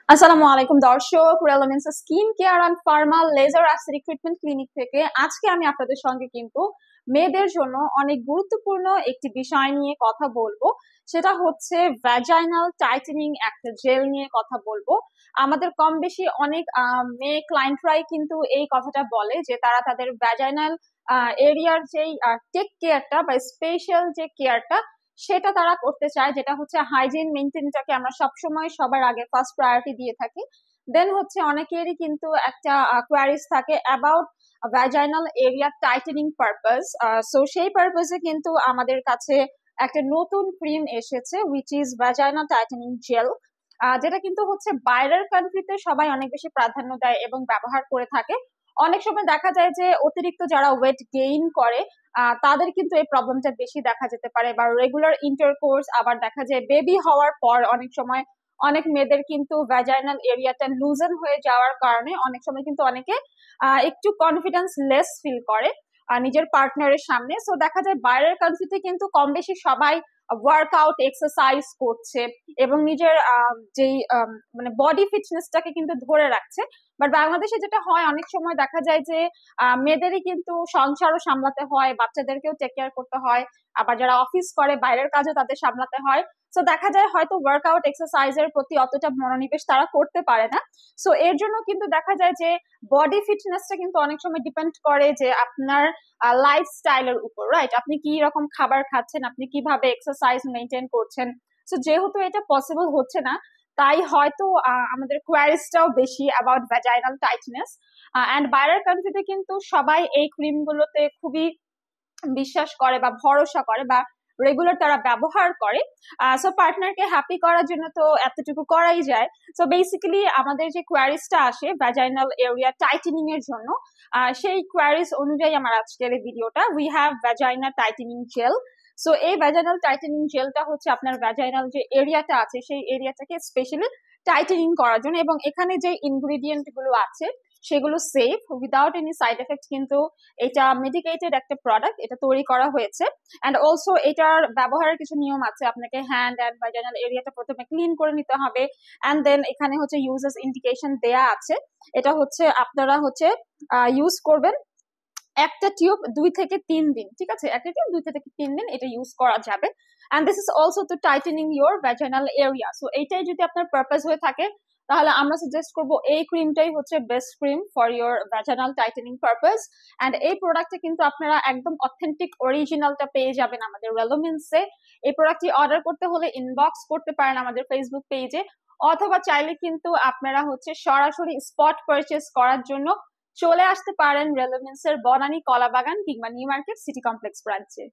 আসসালামু আলাইকুম দর্শক, রেলোমেন্স skin care and pharma laser acid treatment clinic থেকে আজকে আমি আপনাদের সঙ্গে কিন্তু মেয়েদের জন্য অনেক গুরুত্বপূর্ণ একটি বিষয় নিয়ে কথা বলবো। সেটা হচ্ছে ভ্যাজাইনাল টাইটেনিং একটা জেল নিয়ে কথা বলবো। আমাদের কম বেশি অনেক মেয়ে ক্লায়েন্টরাই কিন্তু এই কথাটা বলে যে তারা তাদের ভ্যাজাইনাল এরিয়ার যেই টেক কেয়ারটা বা স্পেশাল যে কেয়ারটা সেটা তারা করতে চায়, যেটা হচ্ছে হাইজিন মেনটেনটাকে আমরা সবসময় সবার আগে ফার্স্ট প্রায়োরিটি দিয়ে থাকি। দেন হচ্ছে অনেকেরই কিন্তু একটা কোয়ারিজ থাকে about vaginal area tightening purpose. So সেই পারপাসে কিন্তু আমাদের কাছে একটা নতুন ক্রিম এসেছে which is vaginal tightening gel, যেটা কিন্তু হচ্ছে বাইরের কান্ট্রিতে সবাই অনেক বেশি প্রাধান্য দেয় এবং ব্যবহার করে থাকে। অনেক সময় দেখা যায় যে অতিরিক্ত যারা ওয়েট গেইন করে তাদের কিন্তু এই প্রবলেমটা বেশি দেখা যেতে পারে, বা রেগুলার ইন্টারকোর্স, আবার দেখা যায় বেবি হওয়ার পর অনেক সময় অনেক মেয়েদের কিন্তু ভ্যাজাইনাল এরিয়াটা লুজেন হয়ে যাওয়ার কারণে অনেক সময় কিন্তু অনেকে একটু কনফিডেন্স লেস ফিল করে নিজের পার্টনারের সামনে। সো দেখা যায় বাইরের কান্ট্রিতে কিন্তু কম বেশি সবাই ওয়ার্কআউট এক্সারসাইজ করছে এবং নিজের যেই মানে বডি ফিটনেসটাকে কিন্তু ধরে রাখছে। বাট বাংলাদেশে যেটা হয়, অনেক সময় দেখা যায় যে মেয়েদেরই কিন্তু সংসারও সামলাতে হয়, বাচ্চাদেরকেও টেক কেয়ার করতে হয়, আবার যারা অফিস করে বাইরের কাজও তাদের সামলাতে হয়। সো দেখা যায় হয়তো ওয়ার্কআউট এক্সারসাইজের প্রতি অতটা মনোনিবেশ তারা করতে পারে না। সো এর জন্য কিন্তু দেখা যায় যে বডি ফিটনেসটা কিন্তু অনেক সময় ডিপেন্ড করে যে আপনার লাইফস্টাইলের উপর, রাইট? আপনি কি রকম খাবার খাচ্ছেন, আপনি কিভাবে এক্সারসাইজ মেনটেন করছেন। সো যেহেতু এটা পসিবল হচ্ছে না, তাই হয়তো আমাদের কোয়ারিজটাও বেশি অ্যাবাউট ভ্যাজাইনাল টাইটনেস। অ্যান্ড বাইরের কান্ট্রিতে কিন্তু সবাই এই ক্রিম গুলোতে খুবই বিশ্বাস করে বা ভরসা করে বা রেগুলার তারা ব্যবহার করে। সো পার্টনারকে হ্যাপি করার জন্য তো এতটুকু করাই যায়। সো বেসিক্যালি আমাদের যে কোয়ারিজটা আসে ভ্যাজাইনাল এরিয়া টাইটেনিং এর জন্য, সেই কোয়ারিজ অনুযায়ী আমার আজকের এই ভিডিওটা। We have vagina tightening gel. So এই ভ্যাজাইনাল টাইটেনিং জেলটা হচ্ছে আপনার ভ্যাজাইনাল যে এরিয়াটা আছে সেই এরিয়াটাকে স্পেশালি টাইটেনিং করার জন্য, এবং এখানে যে ইনগ্রিডিয়েন্ট গুলো আছে সেগুলো safe, without any side effect. কিন্তু এটা মেডিকেটেড একটা প্রোডাক্ট, এটা তৈরি করা হয়েছে। অ্যান্ড অলসো এটার ব্যবহারের কিছু নিয়ম আছে। আপনাকে হ্যান্ড অ্যান্ড ভ্যাজাইনাল এরিয়াটা প্রথমে ক্লিন করে নিতে হবে, অ্যান্ড দেন এখানে হচ্ছে ইউজেস ইন্ডিকেশন দেয়া আছে। এটা হচ্ছে আপনারা হচ্ছে ইউজ করবেন একটা টিউব 2 থেকে 3 দিন, ঠিক আছে? একটা টিউব 2 থেকে 3 দিন এটা ইউজ করা যাবে। And this is also to tightening your vaginal area. So এইটাই যদি আপনার পারপাস হয়ে থাকে, তাহলে আমরা সাজেস্ট করব এই ক্রিমটাই হচ্ছে best cream for your vaginal tightening purpose. And এই প্রোডাক্টে কিন্তু আপনারা একদম অথেন্টিক অরিজিনালটা পেয়ে যাবেন আমাদের রেলোমেন্সে। এই প্রোডাক্টটি অর্ডার করতে হলে ইনবক্স করতে পারেন আমাদের ফেসবুক পেজে, অথবা চাইলে কিন্তু আপনারা হচ্ছে সরাসরি স্পট পারচেস করার জন্য চলে আসতে পারেন রেলোমেন্সের বনানী কলাবাগান কিংবা নিউ মার্কেট সিটি কমপ্লেক্স ব্রাঞ্চে।